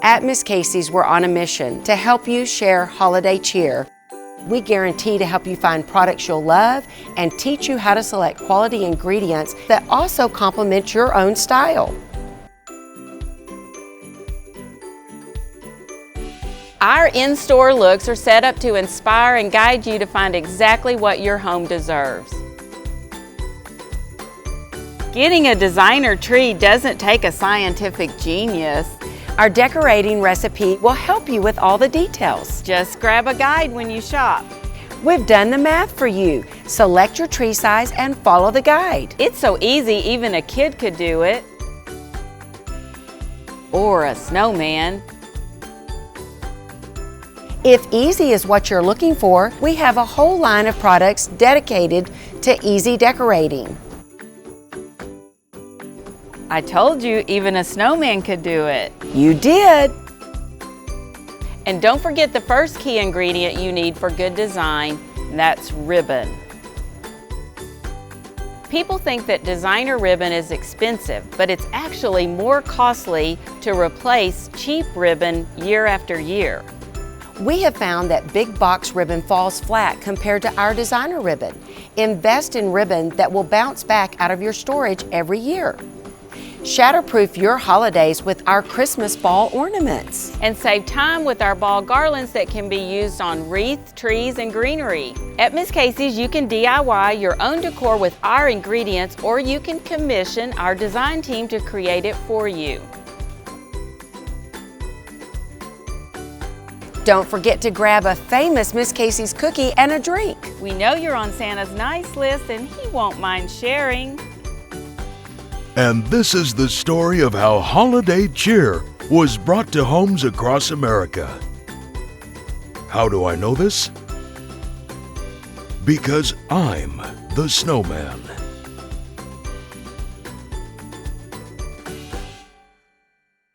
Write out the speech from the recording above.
At Miss Cayce's, we're on a mission to help you share holiday cheer. We guarantee to help you find products you'll love and teach you how to select quality ingredients that also complement your own style. Our in-store looks are set up to inspire and guide you to find exactly what your home deserves. Getting a designer tree doesn't take a scientific genius. Our decorating recipe will help you with all the details. Just grab a guide when you shop. We've done the math for you. Select your tree size and follow the guide. It's so easy, even a kid could do it. Or a snowman. If easy is what you're looking for, we have a whole line of products dedicated to easy decorating. I told you, even a snowman could do it. You did! And don't forget the first key ingredient you need for good design, and that's ribbon. People think that designer ribbon is expensive, but it's actually more costly to replace cheap ribbon year after year. We have found that big box ribbon falls flat compared to our designer ribbon. Invest in ribbon that will bounce back out of your storage every year. Shatterproof your holidays with our Christmas ball ornaments. And save time with our ball garlands that can be used on wreaths, trees, and greenery. At Miss Cayce's, you can DIY your own decor with our ingredients, or you can commission our design team to create it for you. Don't forget to grab a famous Miss Cayce's cookie and a drink. We know you're on Santa's nice list and he won't mind sharing. And this is the story of how holiday cheer was brought to homes across America. How do I know this? Because I'm the Snowman.